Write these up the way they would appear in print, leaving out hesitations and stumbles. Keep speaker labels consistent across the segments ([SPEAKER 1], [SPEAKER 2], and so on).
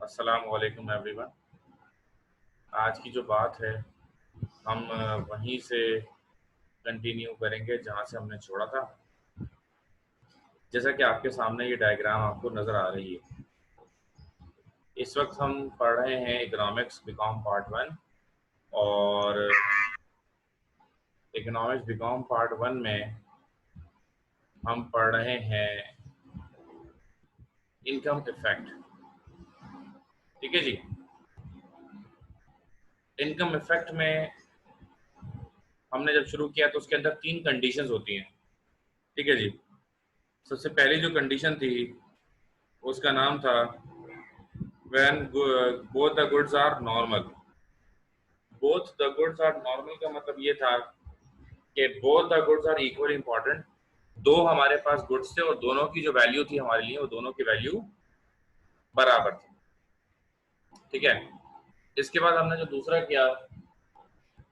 [SPEAKER 1] अस्सलाम वालेकुम एवरीवन। आज की जो बात है हम वहीं से कंटिन्यू करेंगे जहाँ से हमने छोड़ा था। जैसा कि आपके सामने ये डायग्राम आपको नज़र आ रही है। इस वक्त हम पढ़ रहे हैं इकोनॉमिक्स बीकॉम पार्ट वन, और इकोनॉमिक्स बीकॉम पार्ट वन में हम पढ़ रहे हैं इनकम इफेक्ट। ठीक है जी। इनकम इफेक्ट में हमने जब शुरू किया तो उसके अंदर तीन कंडीशंस होती हैं। ठीक है जी। सबसे पहली जो कंडीशन थी उसका नाम था when both the goods are normal। both the goods are normal का मतलब ये था कि both the goods are equally important। दो हमारे पास गुड्स थे और दोनों की जो वैल्यू थी हमारे लिए वो दोनों की वैल्यू बराबर थी। ठीक है। इसके बाद हमने जो दूसरा किया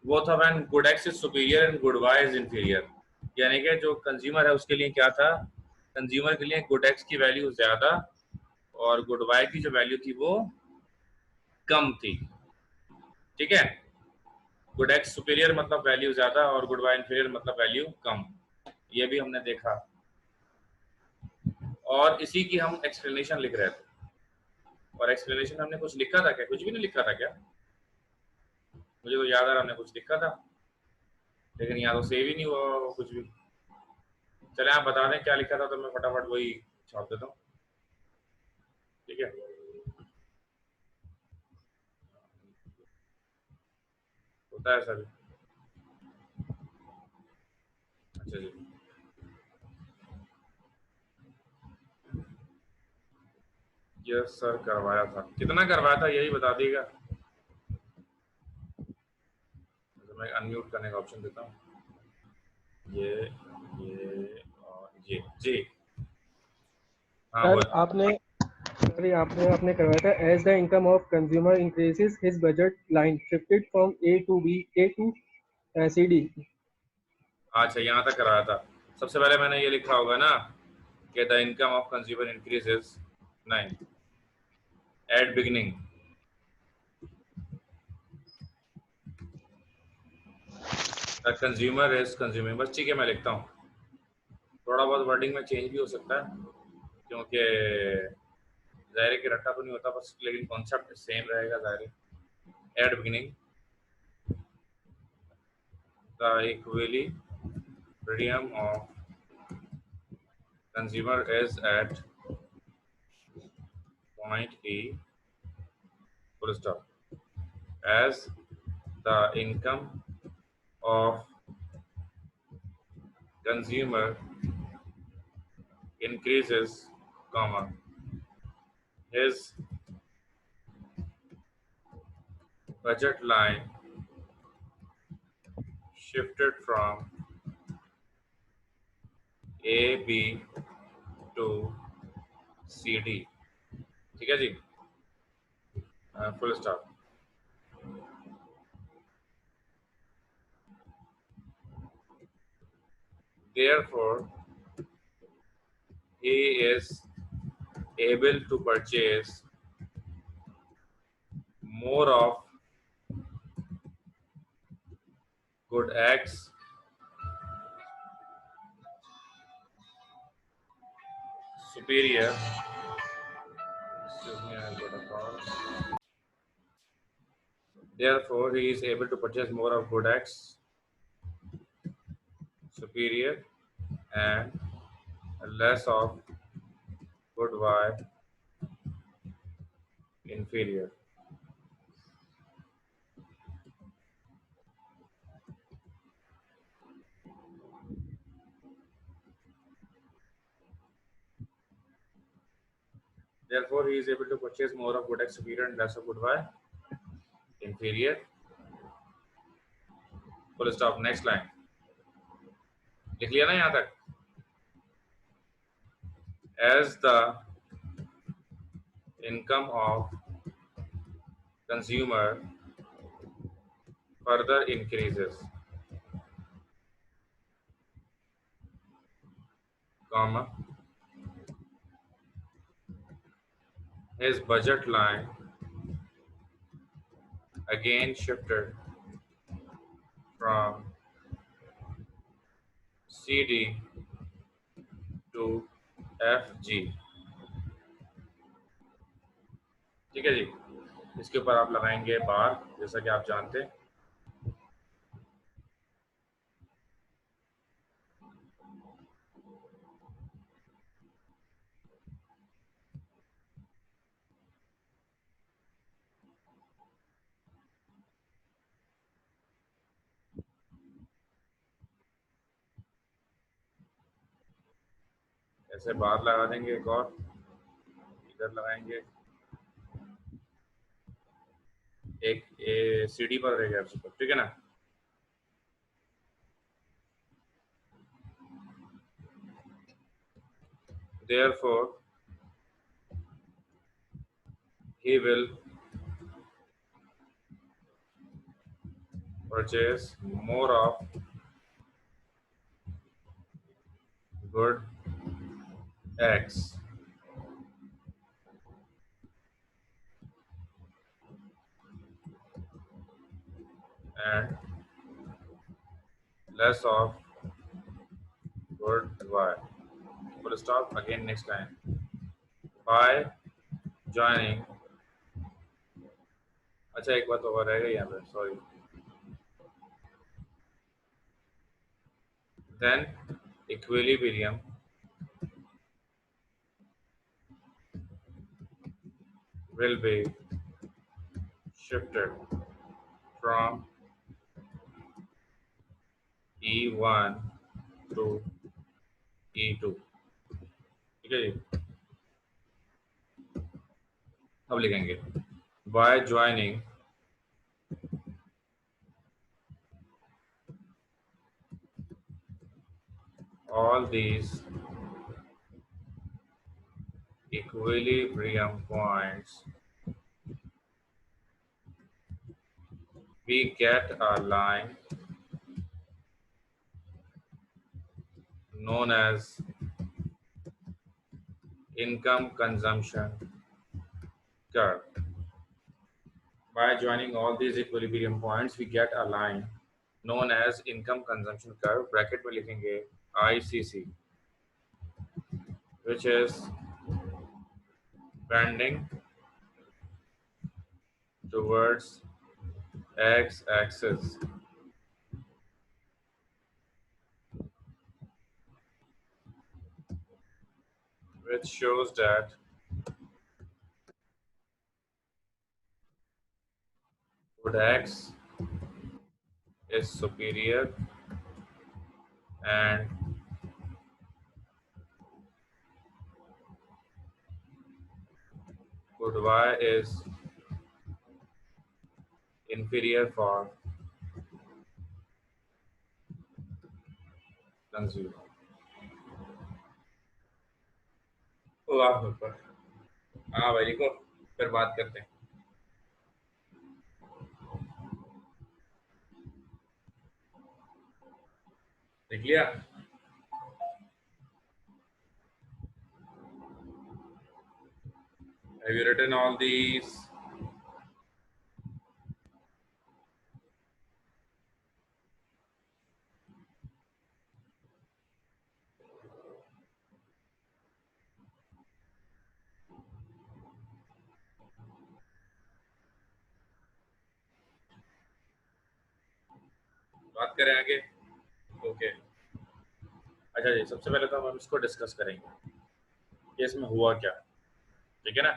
[SPEAKER 1] वो था when good X is superior and good Y is inferior। यानी कि जो कंज्यूमर है उसके लिए क्या था, कंज्यूमर के लिए गुड एक्स की वैल्यू ज्यादा और गुड वाई की जो वैल्यू थी वो कम थी। ठीक है। गुड एक्स सुपीरियर मतलब वैल्यू ज्यादा और गुड वाई इंफीरियर मतलब वैल्यू कम। ये भी हमने देखा और इसी की हम एक्सप्लेनेशन लिख रहे थे। और एक्सप्लेनेशन हमने कुछ लिखा था क्या? कुछ भी नहीं लिखा था क्या? मुझे तो याद आ रहा हमने कुछ लिखा था, लेकिन यहाँ तो सेव ही नहीं हुआ वो कुछ भी। चले आप बता दें क्या लिखा था तो मैं फटाफट वही छाप देता हूँ। ठीक है। होता है सर। अच्छा जी। यस सर, करवाया था। कितना करवाया था यही बता दीजिएगा। तो मैं अनम्यूट करने का ऑप्शन देता हूँ। ये और ये जी। हाँ
[SPEAKER 2] सर
[SPEAKER 1] बोल।
[SPEAKER 2] आपने आपने करवाया था as the income of consumer increases his budget line shifted from A to B A to C D.
[SPEAKER 1] अच्छा, यहाँ तक कराया था। सबसे पहले मैंने ये लिखा होगा ना कि the income of consumer increases. नहीं, at beginning the consumer is consuming. बस ठीक है, मैं लिखता हूँ। थोड़ा बहुत वर्डिंग में चेंज भी हो सकता है क्योंकि ज़ाहिर है कि रट्टा तो नहीं होता बस, लेकिन कॉन्सेप्ट सेम रहेगा ज़ाहिर है। At beginning the equilibrium of consumer is at point E full stop as the income of consumer increases, comma, his budget line shifted from A B to C D। ठीक है जी। Full stop. Therefore, he is able to purchase more of good X superior. Excuse me, I got a call. Therefore, he is able to purchase more of good X superior and less of good Y inferior। Therefore, he is able to purchase more of good X superior and less of good Y inferior। Full stop। Next line लिख लिया ना यहाँ तक? As the income of consumer further increases, comma, his budget line again shifted from CD to FG। ठीक है जी, इसके ऊपर आप लगाएंगे बार, जैसा कि आप जानते हैं। ऐसे बार लगा देंगे, एक और इधर लगाएंगे, एक सीडी पर रहेगा आपके ऊपर, ठीक है ना। Therefore, he will purchase more of good X and less of good Y। Full stop। Again, next line। By joining, अच्छा एक बात और रहेगा यहाँ पे, sorry. Then equilibrium will be shifted from E1 to E2। ठीक है जी, अब लिखेंगे by joining all these equilibrium points, we get a line known as income consumption curve। By joining all these equilibrium points, we get a line known as income consumption curve, bracket में लिखेंगे ICC, which is bending towards x-axis, which shows that good X is superior and good Y is inferior for consumer। वाह ऊपर, हाँ भाई लिखो, फिर बात करते हैं। लिख लिया? Have you written all these? बात करें आगे। ओके, अच्छा जी, सबसे पहले तो हम इसको डिस्कस करेंगे कि इसमें हुआ क्या, ठीक है ना।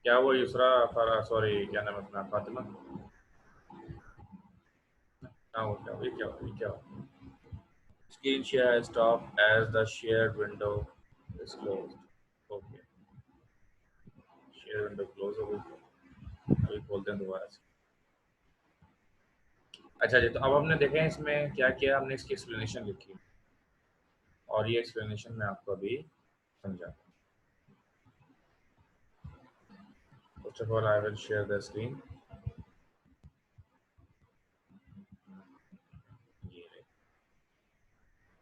[SPEAKER 1] क्या हुआ युसरा, सॉरी क्या नाम है अपना, फातिमा, क्या हुआ, क्या हुआ, ये क्या हुआ, ये क्या हुआ? Screen share has stopped as the shared window is closed। Okay, share window close हो गई, अभी खोलते हैं दोबारा से। अच्छा जी, तो अब हमने देखा है इसमें क्या किया, हमने इसकी एक्सप्लेनेशन लिखी और ये एक्सप्लेनेशन मैं आपको अभी समझा। First of all I will share the screen.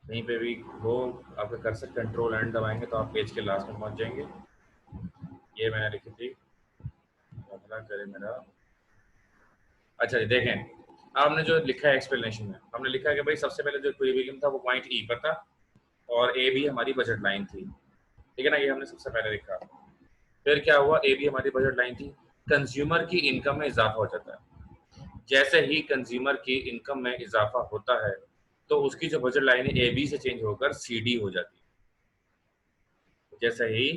[SPEAKER 1] कहीं पे भी वो आपका कर्सर कंट्रोल एंड दबाएंगे तो आप पेज के लास्ट में पहुंच जाएंगे। ये मैंने लिखी थी, अगला करे मेरा। अच्छा जी देखें, आपने जो लिखा है एक्सप्लेनेशन में, हमने लिखा है कि भाई सबसे पहले जो इक्विलिब्रियम था वो पॉइंट ई पर था और ए भी हमारी बजट लाइन थी, ठीक है ना, ये हमने सबसे पहले लिखा। फिर क्या हुआ, ए भी हमारी बजट लाइन थी। कंज्यूमर की इनकम में इजाफा हो जाता है। जैसे ही कंज्यूमर की इनकम में इजाफा होता है तो उसकी जो बजट लाइन है ए बी से चेंज होकर सी डी हो जाती है। जैसे ही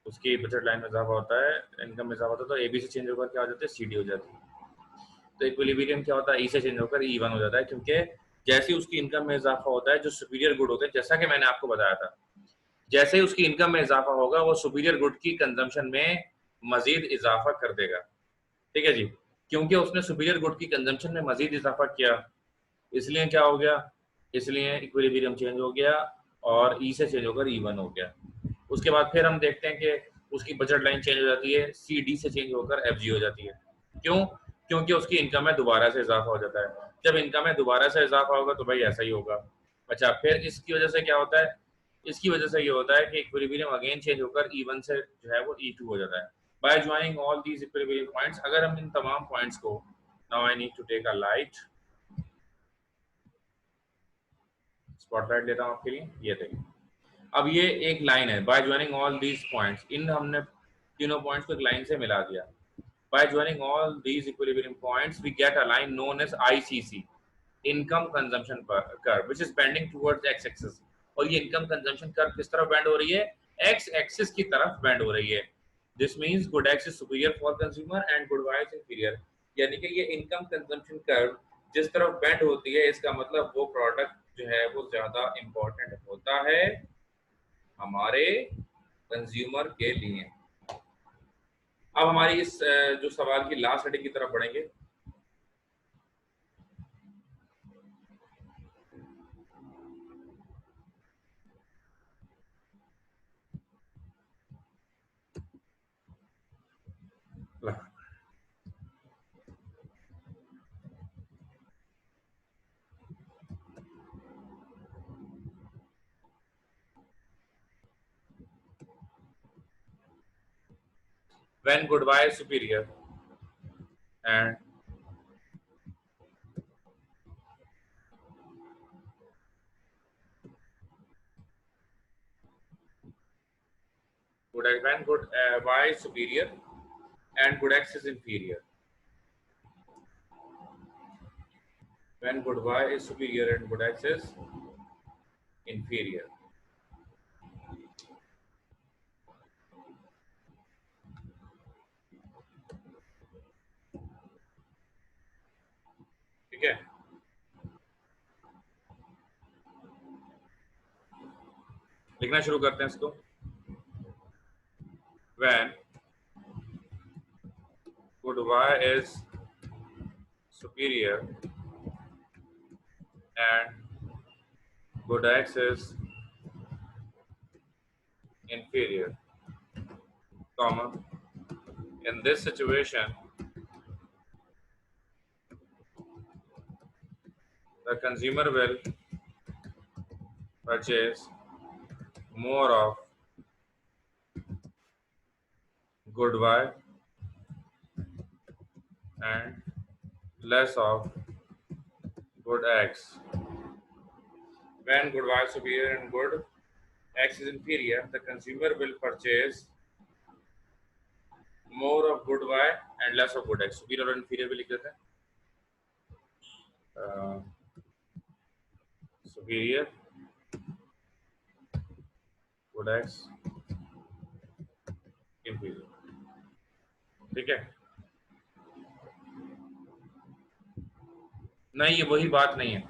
[SPEAKER 1] उसकी बजट लाइन में इजाफा होता है, इनकम में इजाफा होता है, तो ए बी से चेंज होकर क्या हो जाती है, सी डी हो जाती है। तो इक्विलिब्रियम क्या होता है, ई से चेंज होकर ई वन हो जाता है, क्योंकि जैसे ही उसकी इनकम में इजाफा होता है, जो सुपीरियर गुड होते हैं, जैसा कि मैंने आपको बताया था, जैसे ही उसकी इनकम में इजाफा होगा वो सुपीरियर गुड की कंजम्पशन में मजीद इजाफा कर देगा, ठीक है जी। क्योंकि उसने सुपीरियर गुड की कंजम्पशन में मजीद इजाफा किया, इसलिए क्या हो गया, इसलिए इक्विलिब्रियम चेंज हो गया और ई से चेंज होकर ई वन हो गया। उसके बाद फिर हम देखते हैं कि उसकी बजट लाइन चेंज हो जाती है, सी डी से चेंज होकर एफ जी हो जाती है। क्यों? क्योंकि उसकी इनकम में दोबारा से इजाफा हो जाता है। जब इनकम में दोबारा से इजाफा होगा तो भाई ऐसा ही होगा। अच्छा, फिर इसकी वजह से क्या होता है, इसकी वजह से ये होता है कि इक्विलिब्रियम अगेन चेंज होकर ई वन से जो है वो ई टू हो जाता है। By joining all these equilibrium points, अगर हम इन तमाम पॉइंट्स को, now I need to take a light, spotlight लेता हूँ आपके लिए, ये देखिए। अब ये एक लाइन है, by joining all these points, इन हमने तीनों पॉइंट्स को एक लाइन से मिला दिया। By joining all these equilibrium points we get a line known as ICC, income consumption curve, which is bending towards x axis. और ये इनकम कंजम्पशन कर्व किस तरफ बेंड हो रही है, एक्स एक्सिस की तरफ बेंड हो रही है। This means good X is superior for consumer and good Y is inferior. यानी कि ये इनकम कंजम्पशन कर्व जिस तरफ बेंड होती है, इसका मतलब वो प्रोडक्ट जो है वो ज्यादा इंपॉर्टेंट होता है हमारे कंज्यूमर के लिए। अब हमारी इस जो सवाल की लास्ट हेडिंग की तरफ बढ़ेंगे। When good Y is superior and when good Y is superior and good X is inferior. When good Y is superior and good X is inferior. ठीक है, लिखना शुरू करते हैं इसको। When good Y is superior and good X is inferior, comma, in this situation the consumer will purchase more of good Y and less of good X. When good Y is superior and good X is inferior, the consumer will purchase more of good Y and less of good X. Superior और inferior भी लिख देते हैं। Superior, good X, inferior, ठीक है। नहीं, ये वही बात नहीं है।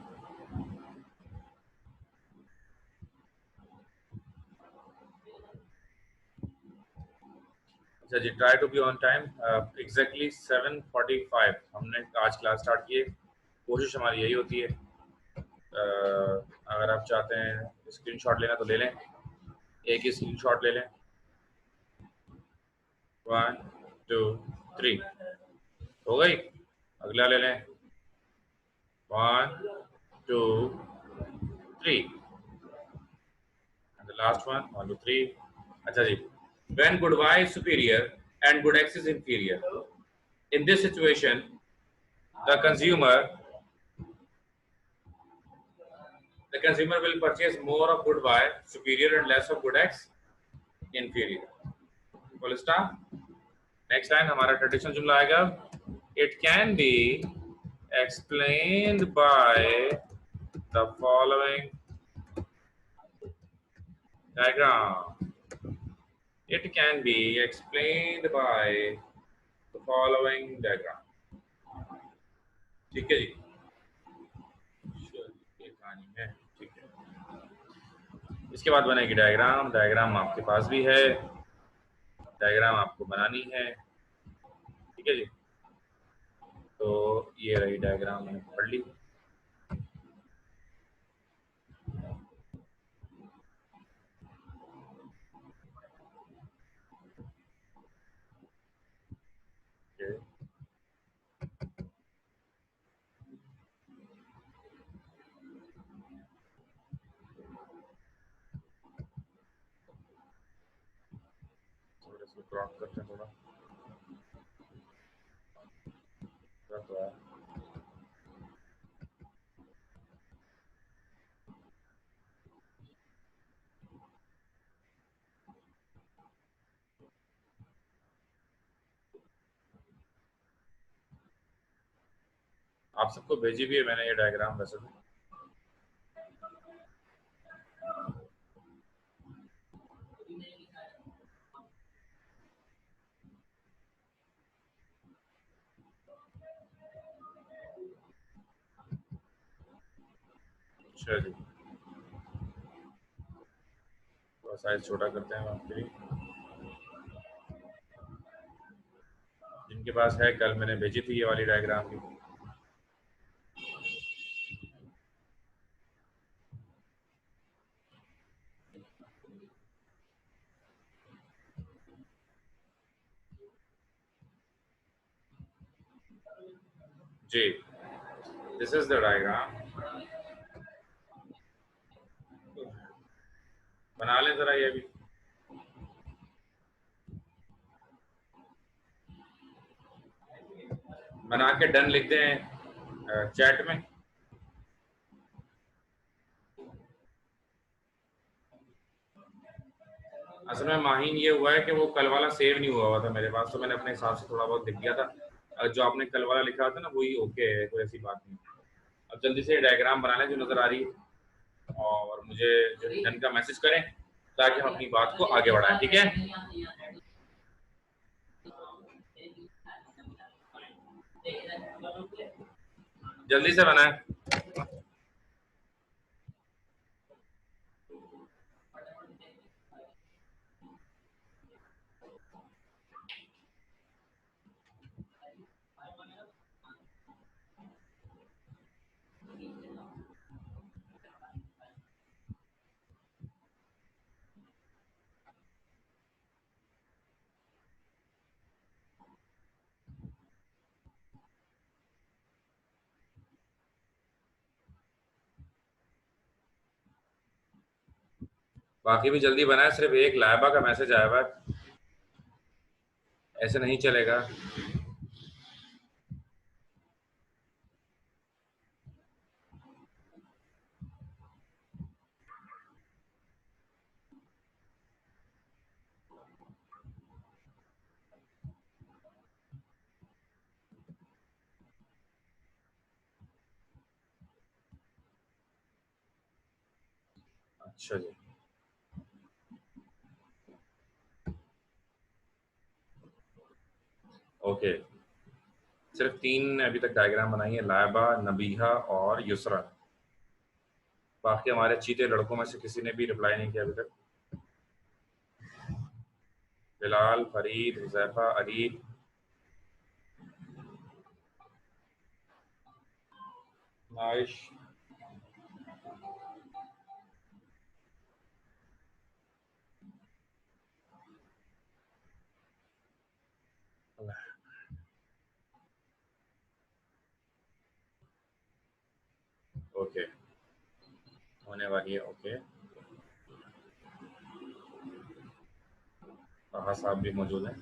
[SPEAKER 1] अच्छा जी, try to be on time. Exactly 7:45 हमने आज क्लास स्टार्ट की है। कोशिश हमारी यही होती है। अगर आप चाहते हैं स्क्रीनशॉट लेना तो ले लें, एक ही स्क्रीनशॉट ले लें। 1 2 3 हो गई। अगला ले लें, 1 2 3 एंड द लास्ट वन 1 2 3। अच्छा जी, when good y is superior and good x is inferior. In this situation, the consumer will purchase more of good y superior and less of good x inferior. Full stop. Next line हमारा traditional जुमला आएगा. It can be explained by the following diagram. It can be explained by the following diagram. ठीक है जी. ये कहानी है. ठीक है. इसके बाद बनेगी डायग्राम. डायग्राम आपके पास भी है. डायग्राम आपको बनानी है. ठीक है जी. तो ये रही डायग्राम, मैंने पढ़ ली. इसको क्रॉप करते हैं थोड़ा. तो आप सबको भेजी भी है मैंने ये डायग्राम वैसे भी. अच्छा जी. थोड़ा साइज छोटा करते हैं आपके लिए. जिनके पास है, कल मैंने भेजी थी ये वाली डायग्राम की. जी, दिस इज द डायग्राम. बना लें जरा ये भी. बना के डन लिख दें चैट में. असल में माहीन ये हुआ है कि वो कल वाला सेव नहीं हुआ था मेरे पास, तो मैंने अपने हिसाब से थोड़ा बहुत लिख दिया था. जो आपने कल वाला लिखा था ना, वही ओके है, कोई ऐसी बात नहीं. अब जल्दी से डायग्राम बना लें जो नजर आ रही है, और मुझे जो डन का मैसेज करें ताकि हम अपनी बात को आगे बढ़ाएं. ठीक है, जल्दी से बनाएं. बाकी भी जल्दी बनाए. सिर्फ एक लाइबा का मैसेज आया हुआ है, ऐसे नहीं चलेगा. अच्छा जी. ओके, सिर्फ 3 अभी तक डायग्राम बनाई है, लाइबा, नबीहा और युसरा. बाकी हमारे चीते लड़कों में से किसी ने भी रिप्लाई नहीं किया अभी तक. बिलाल, फरीद, हुजैफा, अली, नाइश. ओके, होने वाली है. ओके, ताहा साहब भी मौजूद हैं।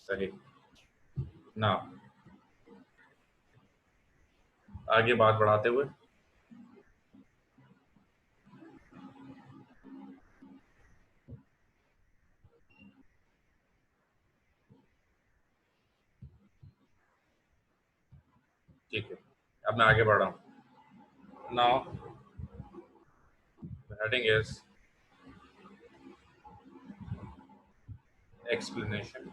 [SPEAKER 1] सही ना, आगे बात बढ़ाते हुए ठीक है, अब मैं आगे बढ़ रहा हूँ। Now the heading is explanation.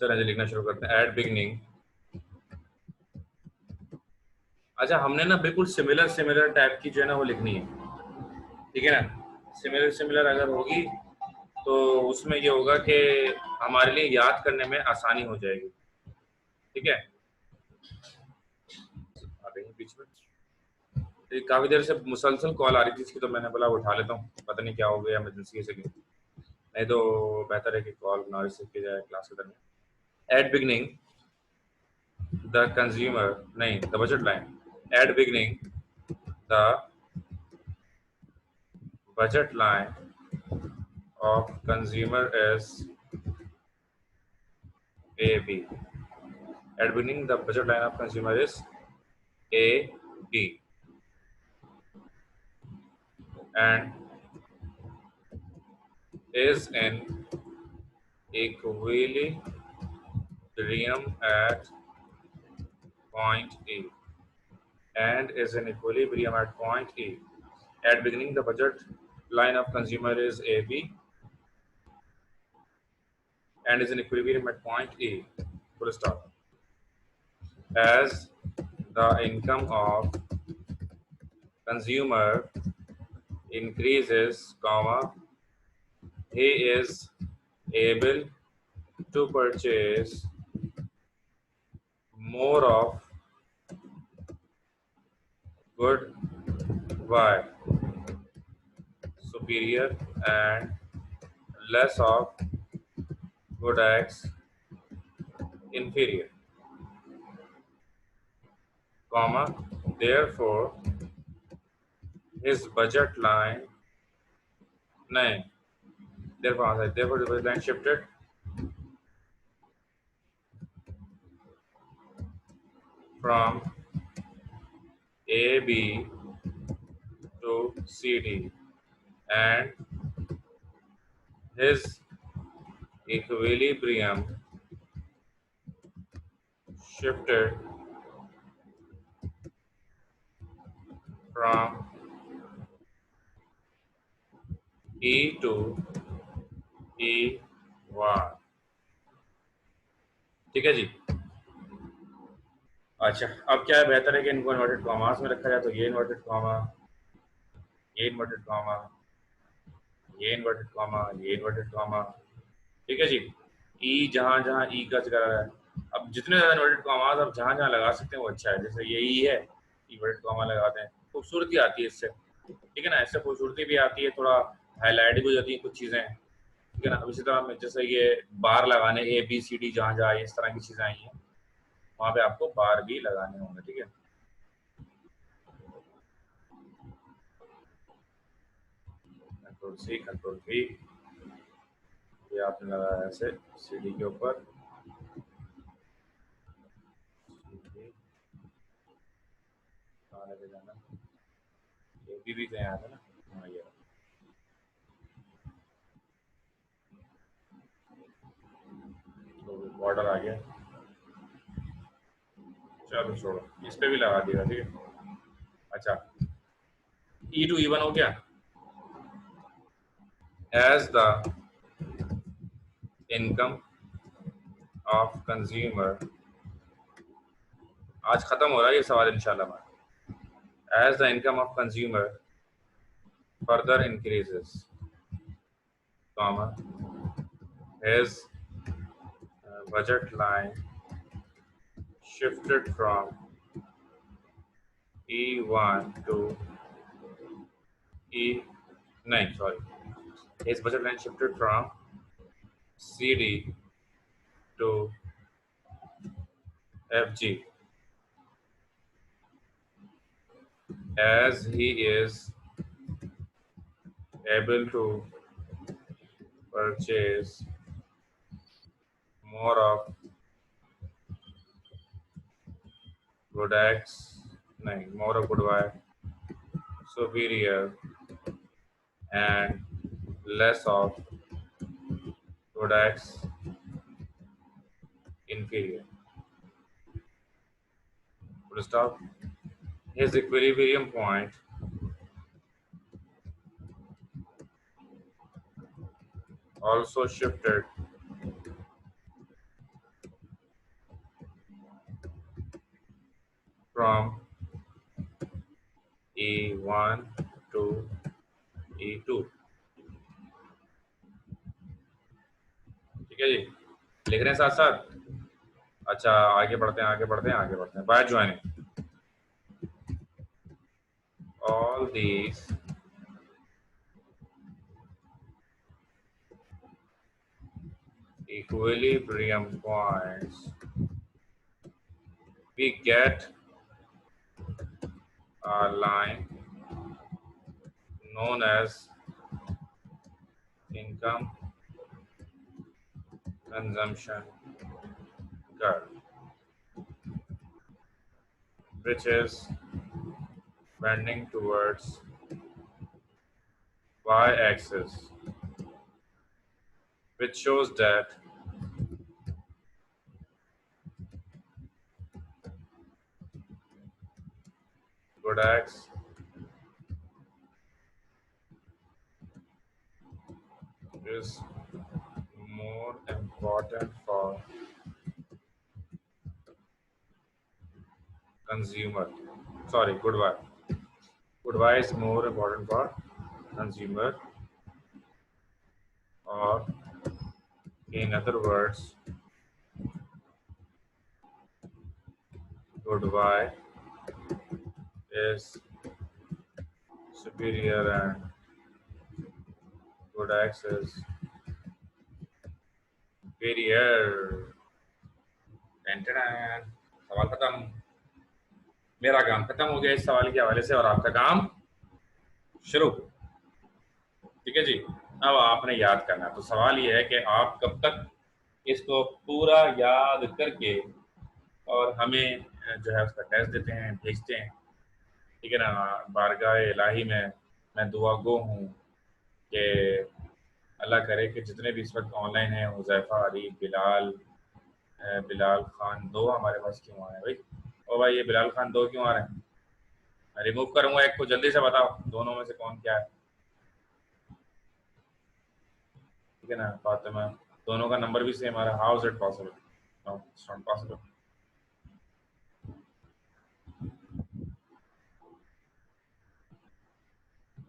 [SPEAKER 1] चलिए लिखना शुरू करते हैं। एट बिगनिंग, अच्छा हमने ना बिल्कुल सिमिलर सिमिलर टाइप की जो है ना वो लिखनी है, ठीक है ना। सिमिलर सिमिलर अगर होगी तो उसमें ये होगा कि हमारे लिए याद करने में आसानी हो जाएगी, ठीक है। आ गई बीच में, तो काफी देर से मुसलसल कॉल आ रही थी इसकी, तो मैंने बोला उठा लेता हूँ, पता नहीं क्या हो गया इमरजेंसी से, नहीं तो बेहतर है कि कॉल ना रिसीव की जाए क्लास के दरमियान। एट बिगनिंग द कंज्यूमर, नहीं the budget line, at beginning the budget line of consumer is AB. At beginning, the budget line of consumer is AB, and is in equilibrium at point E. And is in equilibrium at point E. At beginning, the budget line of consumer is AB, and is in equilibrium at point E. Full stop. As the income of consumer increases, comma, he is able to purchase more of good Y superior and less of good X inferior, comma, therefore his budget line, no, therefore the budget line shifted from AB to CD, and his equilibrium shifted from E to E1, ठीक है जी। अच्छा अब क्या है, बेहतर है कि इनको इन्वर्टेड कॉमास में रखा जाए, तो ये इन्वर्टेड कॉमा, ये इन्वर्टेड कॉमा, ये इन्वर्टेड कॉमा, ये इन्वर्टेड कॉमा, ठीक है जी। ई जहां जहां ई का जिक्र है, अब जितने ज्यादा इन्वर्टेड कॉमास आप जहां जहां लगा सकते हैं वो अच्छा है। जैसे ये ई है, इन्वर्टेड कॉमा लगाते हैं, खूबसूरती आती है इससे, ठीक है ना, इससे खूबसूरती भी आती है, थोड़ा हाईलाइट भी हो जाती है कुछ चीजें, ठीक है ना। अब इसी तरह जैसे ये बार लगाने ए बी सी डी जहां जहां इस तरह की चीजें आई हैं वहां पे आपको बार भी लगाने होंगे, ठीक है। कंट्रोल सी कंट्रोल वी, ये आपने लगाया ऐसे सीडी के ऊपर, कहाँ लेके जाना, ये भी कहीं आया था ना, हाँ ये तो बॉर्डर आ गया, चलो छोड़ो, इस पे भी लगा दिया, ठीक है। अच्छा ई टू ई वन हो गया। As the income of consumer, आज खत्म हो रहा है ये सवाल इंशाल्लाह। As the income of consumer further increases, comma, his budget line shifted from E1 to E9, sorry. His budget line shifted from CD to FG as he is able to purchase more of products, more of Goodwill superior and less of products inferior. Full stop. His equilibrium point also shifted from E1 to E2. ठीक है जी, लिख रहे हैं साथ साथ। अच्छा, आगे बढ़ते हैं, आगे बढ़ते हैं, आगे बढ़ते हैं। By joining all these equilibrium points, we get a line known as income consumption curve, which is bending towards y-axis, which shows that products is more important for consumer. Sorry, goodbye. Goodbye is more important for consumer, or in other words, goodbye is superior and good access superior. टेंटन, सवाल खत्म। मेरा काम खत्म हो गया इस सवाल के हवाले से और आपका काम शुरू। ठीक है जी, अब आपने याद करना है। तो सवाल ये है कि आप कब तक इसको पूरा याद करके और हमें जो है उसका टेस्ट देते हैं, भेजते हैं। ठीक है ना। बारगाह इलाही में मैं दुआ गो हूँ कि अल्लाह करे कि जितने भी इस वक्त ऑनलाइन हैं, हुज़ैफ़ा, अली, बिलाल खान दो हमारे पास क्यों आ रहे हैं भाई? ओ भाई, ये बिलाल खान दो क्यों आ रहे हैं? मैं रिमूव करूंगा एक को, जल्दी से बताओ दोनों में से कौन क्या है। ठीक है ना फातिमा, दोनों का नंबर भी सेम आ रहा है। How is it possible? No, it's not possible.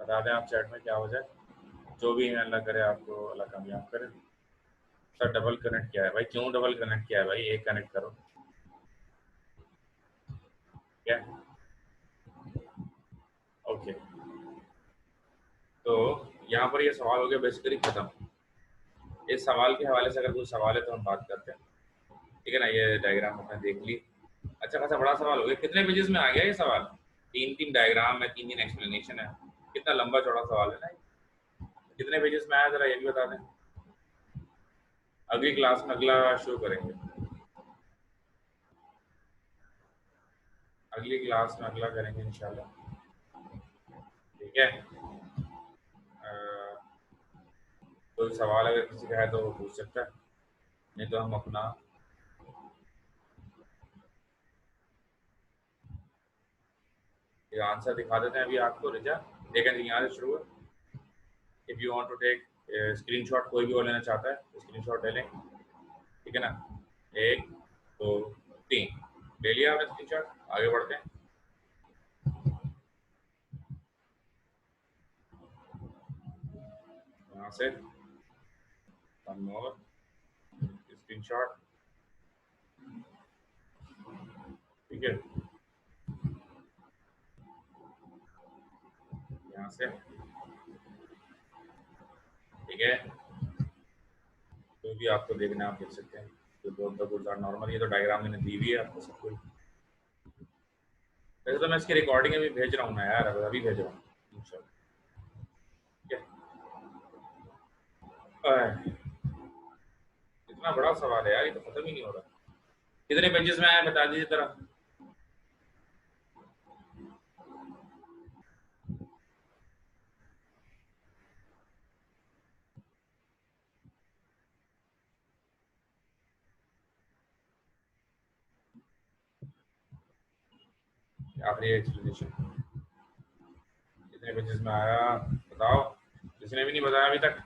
[SPEAKER 1] बता दें आप चैट में क्या हो जाए। जो भी है अल्लाह करे आपको अल्लाह कामयाब करे। सर डबल कनेक्ट किया है भाई, क्यों डबल कनेक्ट किया है भाई? एक कनेक्ट करो। क्या? ओके, तो यहाँ पर ये सवाल हो गया बेसिकली खत्म। इस सवाल के हवाले से अगर कोई सवाल है तो हम बात करते हैं। ठीक है ना। ये डायग्राम आपने देख ली। अच्छा खासा बड़ा सवाल हो गया। कितने पेजेस में आ गया ये सवाल? तीन तीन डायग्राम है, तीन तीन एक्सप्लेनेशन है। कितना लंबा चौड़ा सवाल है ना। कितने पेजेस में आया जरा ये भी बता दें। अगली क्लास में अगला शुरू करेंगे। अगली क्लास में अगला करेंगे इंशाल्लाह। ठीक है। कोई सवाल अगर किसी का है तो वो पूछ सकता है, नहीं तो हम अपना ये आंसर दिखा देते हैं अभी आपको। रिजा देखें, यहाँ से शुरू है। If you want to take screenshot, कोई भी वो लेना चाहता है तो स्क्रीनशॉट ले लें। ठीक है ना। एक, दो, तीन, ले लिया आपने स्क्रीनशॉट। आगे बढ़ते हैं। यहाँ से स्क्रीनशॉट। ठीक है। यहाँ से, ठीक है। जो भी आपको देखना है आप देख सकते हैं। तो both the goods are normal, ये तो डायग्राम मैंने दी हुई है आपको सब कुछ। वैसे तो मैं इसकी रिकॉर्डिंग अभी भेज रहा हूँ ना यार, अभी भेज रहा हूँ। इतना बड़ा सवाल है यार, ये तो खत्म ही नहीं हो रहा। कितने पेजेस में आया बता दीजिए जरा। आखिरी एक्सप्लेनेशन कितने पेजेस में आया बताओ, किसी ने भी नहीं बताया अभी तक।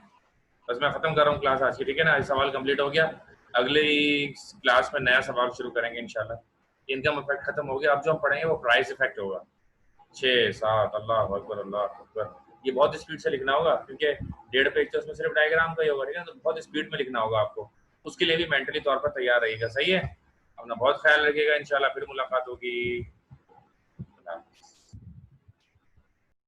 [SPEAKER 1] बस मैं खत्म कर रहा हूँ क्लास आज की, ठीक है ना। ये सवाल कंप्लीट हो गया, अगली क्लास में नया सवाल शुरू करेंगे इंशाल्लाह। इनकम इफेक्ट खत्म हो गया, अब जो हम पढ़ेंगे वो प्राइस इफेक्ट होगा। 6 7 अल्लाह अकबर अल्लाह अकबर। ये बहुत स्पीड से लिखना होगा क्योंकि 1.5 पेज तो उसमें सिर्फ डायग्राम का ही होगा, ठीक है। तो बहुत स्पीड में लिखना होगा आपको, उसके लिए भी मेंटली तौर पर तैयार रहिएगा, सही है। अपना बहुत ख्याल रखिएगा, इंशाल्लाह फिर मुलाकात होगी।